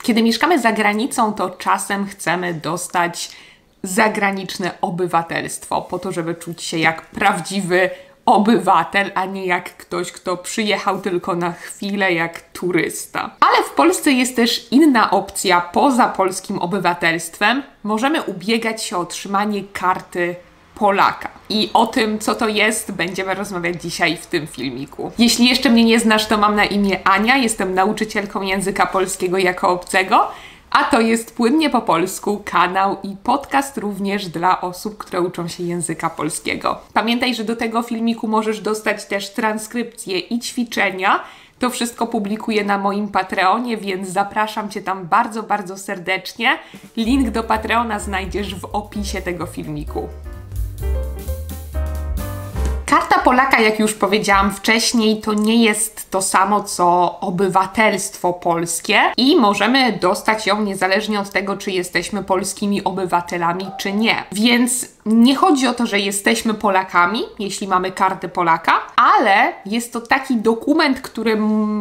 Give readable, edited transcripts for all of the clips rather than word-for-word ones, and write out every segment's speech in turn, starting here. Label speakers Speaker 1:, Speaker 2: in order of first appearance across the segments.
Speaker 1: Kiedy mieszkamy za granicą, to czasem chcemy dostać zagraniczne obywatelstwo, po to, żeby czuć się jak prawdziwy obywatel, a nie jak ktoś, kto przyjechał tylko na chwilę, jak turysta. Ale w Polsce jest też inna opcja poza polskim obywatelstwem. Możemy ubiegać się o otrzymanie karty Polaka. I o tym, co to jest, będziemy rozmawiać dzisiaj w tym filmiku. Jeśli jeszcze mnie nie znasz, to mam na imię Ania, jestem nauczycielką języka polskiego jako obcego, a to jest Płynnie po polsku, kanał i podcast również dla osób, które uczą się języka polskiego. Pamiętaj, że do tego filmiku możesz dostać też transkrypcje i ćwiczenia. To wszystko publikuję na moim Patreonie, więc zapraszam Cię tam bardzo, bardzo serdecznie. Link do Patreona znajdziesz w opisie tego filmiku. Karta Polaka, jak już powiedziałam wcześniej, to nie jest to samo co obywatelstwo polskie i możemy dostać ją niezależnie od tego, czy jesteśmy polskimi obywatelami, czy nie. Więc nie chodzi o to, że jesteśmy Polakami, jeśli mamy kartę Polaka, ale jest to taki dokument,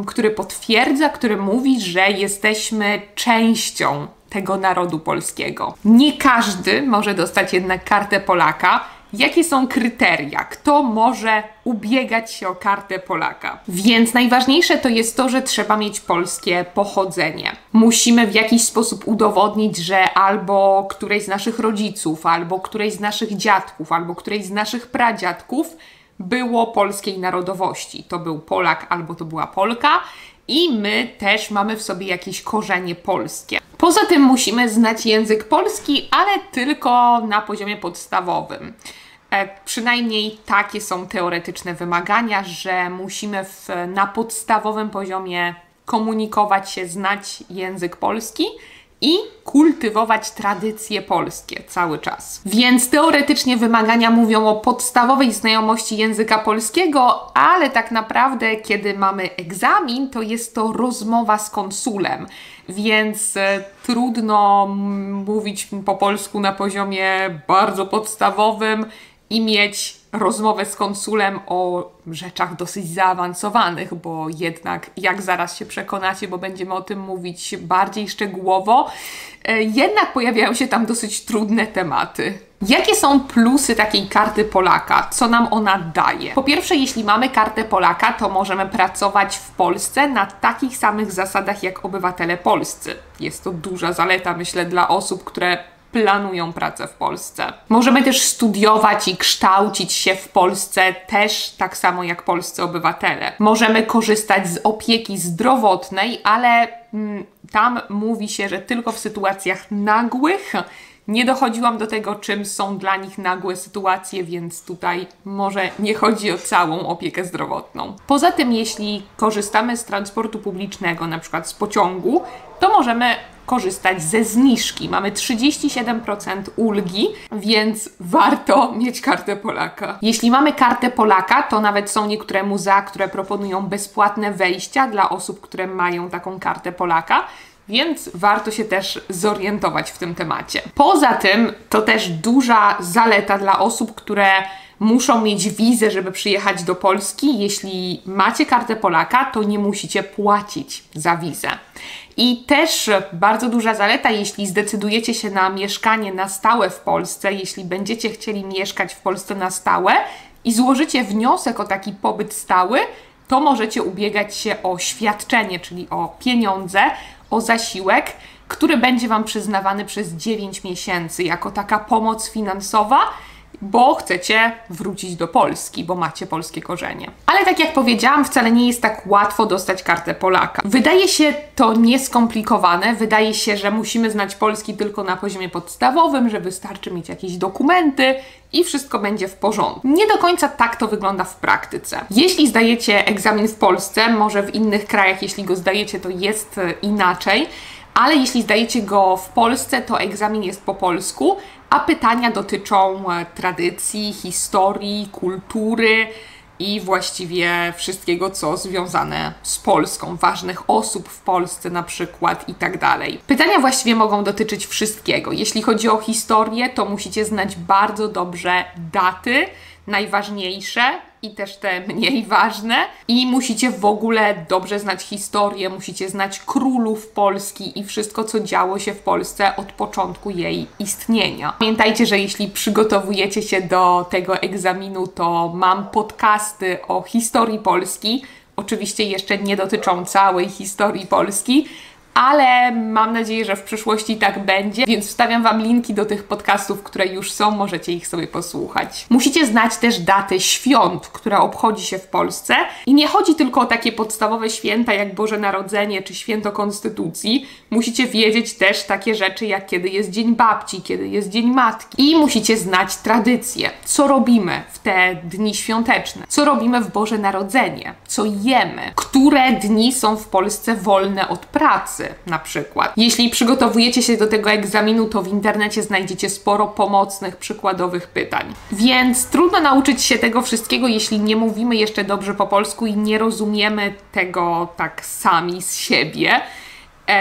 Speaker 1: który potwierdza, który mówi, że jesteśmy częścią tego narodu polskiego. Nie każdy może dostać jednak kartę Polaka. Jakie są kryteria? Kto może ubiegać się o kartę Polaka? Więc najważniejsze to jest to, że trzeba mieć polskie pochodzenie. Musimy w jakiś sposób udowodnić, że albo któreś z naszych rodziców, albo któreś z naszych dziadków, albo któreś z naszych pradziadków było polskiej narodowości. To był Polak albo to była Polka i my też mamy w sobie jakieś korzenie polskie. Poza tym musimy znać język polski, ale tylko na poziomie podstawowym. Przynajmniej takie są teoretyczne wymagania, że musimy na podstawowym poziomie komunikować się, znać język polski i kultywować tradycje polskie cały czas. Więc teoretycznie wymagania mówią o podstawowej znajomości języka polskiego, ale tak naprawdę, kiedy mamy egzamin, to jest to rozmowa z konsulem. Więc trudno mówić po polsku na poziomie bardzo podstawowym i mieć rozmowę z konsulem o rzeczach dosyć zaawansowanych, bo jednak, jak zaraz się przekonacie, bo będziemy o tym mówić bardziej szczegółowo, jednak pojawiają się tam dosyć trudne tematy. Jakie są plusy takiej karty Polaka? Co nam ona daje? Po pierwsze, jeśli mamy kartę Polaka, to możemy pracować w Polsce na takich samych zasadach jak obywatele polscy. Jest to duża zaleta, myślę, dla osób, które planują pracę w Polsce. Możemy też studiować i kształcić się w Polsce też tak samo jak polscy obywatele. Możemy korzystać z opieki zdrowotnej, ale tam mówi się, że tylko w sytuacjach nagłych. Nie dochodziłam do tego, czym są dla nich nagłe sytuacje, więc tutaj może nie chodzi o całą opiekę zdrowotną. Poza tym, jeśli korzystamy z transportu publicznego, na przykład z pociągu, to możemy korzystać ze zniżki. Mamy 37% ulgi, więc warto mieć kartę Polaka. Jeśli mamy kartę Polaka, to nawet są niektóre muzea, które proponują bezpłatne wejścia dla osób, które mają taką kartę Polaka, więc warto się też zorientować w tym temacie. Poza tym to też duża zaleta dla osób, które muszą mieć wizę, żeby przyjechać do Polski. Jeśli macie kartę Polaka, to nie musicie płacić za wizę. I też bardzo duża zaleta, jeśli zdecydujecie się na mieszkanie na stałe w Polsce, jeśli będziecie chcieli mieszkać w Polsce na stałe i złożycie wniosek o taki pobyt stały, to możecie ubiegać się o świadczenie, czyli o pieniądze, o zasiłek, który będzie Wam przyznawany przez 9 miesięcy jako taka pomoc finansowa, bo chcecie wrócić do Polski, bo macie polskie korzenie. Ale tak jak powiedziałam, wcale nie jest tak łatwo dostać kartę Polaka. Wydaje się to nieskomplikowane, wydaje się, że musimy znać polski tylko na poziomie podstawowym, że wystarczy mieć jakieś dokumenty i wszystko będzie w porządku. Nie do końca tak to wygląda w praktyce. Jeśli zdajecie egzamin w Polsce, może w innych krajach, jeśli go zdajecie, to jest inaczej, ale jeśli zdajecie go w Polsce, to egzamin jest po polsku, a pytania dotyczą tradycji, historii, kultury i właściwie wszystkiego, co związane z Polską, ważnych osób w Polsce na przykład i tak dalej. Pytania właściwie mogą dotyczyć wszystkiego. Jeśli chodzi o historię, to musicie znać bardzo dobrze daty najważniejsze i też te mniej ważne. I musicie w ogóle dobrze znać historię, musicie znać królów Polski i wszystko, co działo się w Polsce od początku jej istnienia. Pamiętajcie, że jeśli przygotowujecie się do tego egzaminu, to mam podcasty o historii Polski. Oczywiście jeszcze nie dotyczą całej historii Polski, ale mam nadzieję, że w przyszłości tak będzie, więc wstawiam Wam linki do tych podcastów, które już są, możecie ich sobie posłuchać. Musicie znać też daty świąt, które obchodzi się w Polsce i nie chodzi tylko o takie podstawowe święta jak Boże Narodzenie czy Święto Konstytucji. Musicie wiedzieć też takie rzeczy jak kiedy jest Dzień Babci, kiedy jest Dzień Matki i musicie znać tradycje. Co robimy w te dni świąteczne? Co robimy w Boże Narodzenie? Co jemy? Które dni są w Polsce wolne od pracy? Na przykład. Jeśli przygotowujecie się do tego egzaminu, to w internecie znajdziecie sporo pomocnych, przykładowych pytań. Więc trudno nauczyć się tego wszystkiego, jeśli nie mówimy jeszcze dobrze po polsku i nie rozumiemy tego tak sami z siebie.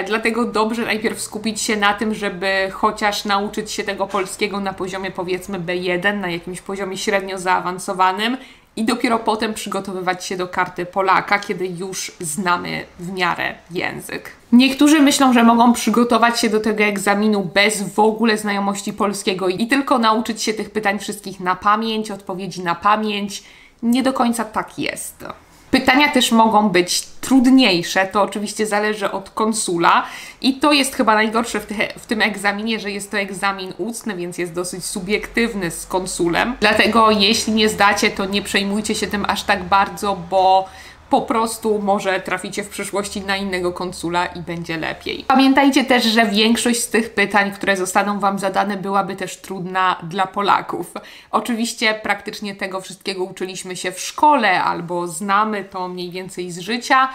Speaker 1: Dlatego dobrze najpierw skupić się na tym, żeby chociaż nauczyć się tego polskiego na poziomie powiedzmy B1, na jakimś poziomie średnio zaawansowanym i dopiero potem przygotowywać się do karty Polaka, kiedy już znamy w miarę język. Niektórzy myślą, że mogą przygotować się do tego egzaminu bez w ogóle znajomości polskiego i tylko nauczyć się tych pytań wszystkich na pamięć, odpowiedzi na pamięć. Nie do końca tak jest. Pytania też mogą być trudniejsze, to oczywiście zależy od konsula i to jest chyba najgorsze w tym egzaminie, że jest to egzamin ustny, więc jest dosyć subiektywny z konsulem. Dlatego jeśli nie zdacie, to nie przejmujcie się tym aż tak bardzo, bo po prostu może traficie w przyszłości na innego konsula i będzie lepiej. Pamiętajcie też, że większość z tych pytań, które zostaną Wam zadane, byłaby też trudna dla Polaków. Oczywiście praktycznie tego wszystkiego uczyliśmy się w szkole albo znamy to mniej więcej z życia,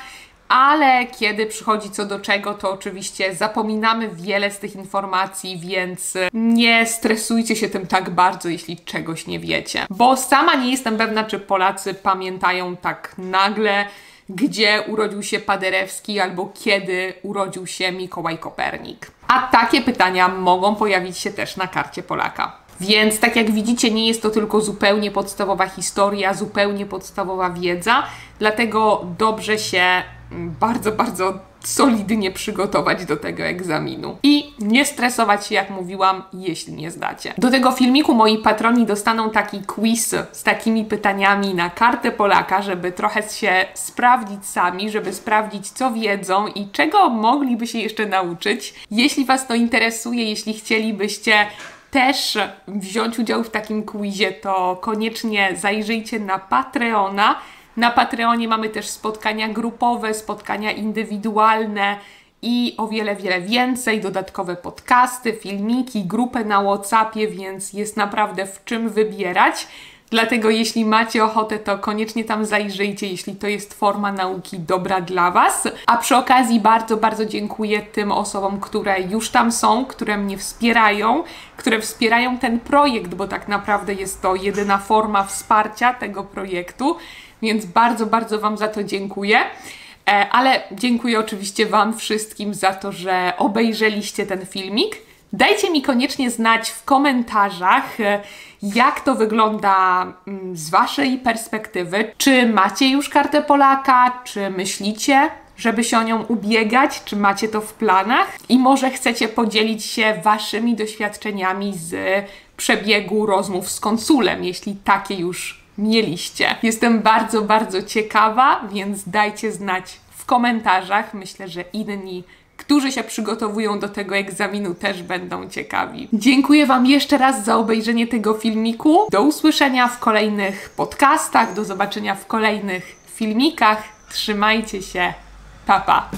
Speaker 1: ale kiedy przychodzi co do czego, to oczywiście zapominamy wiele z tych informacji, więc nie stresujcie się tym tak bardzo, jeśli czegoś nie wiecie. Bo sama nie jestem pewna, czy Polacy pamiętają tak nagle, gdzie urodził się Paderewski albo kiedy urodził się Mikołaj Kopernik. A takie pytania mogą pojawić się też na karcie Polaka. Więc tak jak widzicie, nie jest to tylko zupełnie podstawowa historia, zupełnie podstawowa wiedza, dlatego dobrze się bardzo solidnie przygotować do tego egzaminu. I nie stresować się, jak mówiłam, jeśli nie zdacie. Do tego filmiku moi patroni dostaną taki quiz z takimi pytaniami na kartę Polaka, żeby trochę się sprawdzić sami, żeby sprawdzić, co wiedzą i czego mogliby się jeszcze nauczyć. Jeśli Was to interesuje, jeśli chcielibyście też wziąć udział w takim quizie, to koniecznie zajrzyjcie na Patreona. Na Patreonie mamy też spotkania grupowe, spotkania indywidualne i o wiele więcej, dodatkowe podcasty, filmiki, grupę na WhatsAppie, więc jest naprawdę w czym wybierać. Dlatego jeśli macie ochotę, to koniecznie tam zajrzyjcie, jeśli to jest forma nauki dobra dla Was. A przy okazji bardzo dziękuję tym osobom, które już tam są, które mnie wspierają, które wspierają ten projekt, bo tak naprawdę jest to jedyna forma wsparcia tego projektu, więc bardzo Wam za to dziękuję. Ale dziękuję oczywiście Wam wszystkim za to, że obejrzeliście ten filmik. Dajcie mi koniecznie znać w komentarzach, jak to wygląda z Waszej perspektywy. Czy macie już kartę Polaka? Czy myślicie, żeby się o nią ubiegać? Czy macie to w planach? I może chcecie podzielić się Waszymi doświadczeniami z przebiegu rozmów z konsulem, jeśli takie już mieliście. Jestem bardzo ciekawa, więc dajcie znać w komentarzach. Myślę, że inni, którzy się przygotowują do tego egzaminu, też będą ciekawi. Dziękuję Wam jeszcze raz za obejrzenie tego filmiku. Do usłyszenia w kolejnych podcastach, do zobaczenia w kolejnych filmikach. Trzymajcie się. Pa!